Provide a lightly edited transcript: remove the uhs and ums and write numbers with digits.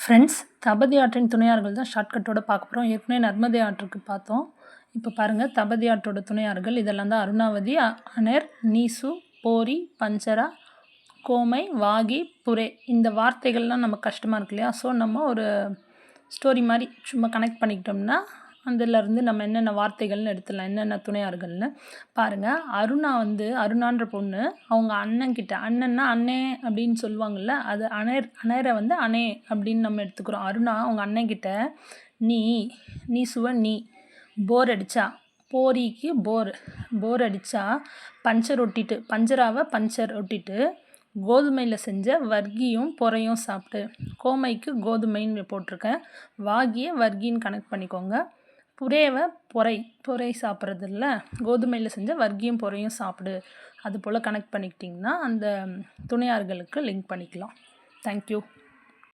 Friends, Tapti ஆற்றின் துணையார்கள் தான் ஷார்ட்கட்டோட பார்க்க போகிறோம். ஏற்கனவே நர்மதை ஆற்றுக்கு பார்த்தோம். இப்போ பாருங்கள், தபதி ஆற்றோட துணையாறுகள் இதெல்லாம் தான் அருணாவதி, அனேர், நீசு, போரி, பஞ்சரா, கோமை, வாகி, புரே. இந்த வார்த்தைகள்லாம் நமக்கு கஷ்டமாக இருக்கு இல்லையா? ஸோ நம்ம ஒரு ஸ்டோரி மாதிரி சும்மா கனெக்ட் பண்ணிக்கிட்டோம்னா அதிலருந்து நம்ம என்னென்ன வார்த்தைகள்னு எடுத்துடலாம், என்னென்ன துணையாறுகள்னு பாருங்கள். அருணான்ற பொண்ணு அவங்க அண்ணன்கிட்ட, அண்ணன்னா அண்ணே அப்படின்னு சொல்லுவாங்கள்ல, அது அனேரை அணே அப்படின்னு நம்ம எடுத்துக்கிறோம். அருணா அவங்க அண்ணன்கிட்ட நீ சுவ நீ போர் அடித்தா, போரிக்கு போர் அடித்தா பஞ்சராவை பஞ்சர் ஒட்டிட்டு கோதுமையில் செஞ்ச வர்க்கியும் பொறையும் சாப்பிட்டு. கோமைக்கு கோதுமைன்னு போட்டிருக்கேன், வாகியை வர்க்கின்னு கனெக்ட் பண்ணிக்கோங்க. புரேவை பொறை சாப்பிட்றது இல்லை, கோதுமையில் செஞ்ச வர்க்கியும் பொறையும் சாப்பிடு. அது போல் கனெக்ட் பண்ணிக்கிட்டிங்கன்னா அந்த துணையார்களுக்கு லிங்க் பண்ணிக்கலாம். தேங்க்யூ.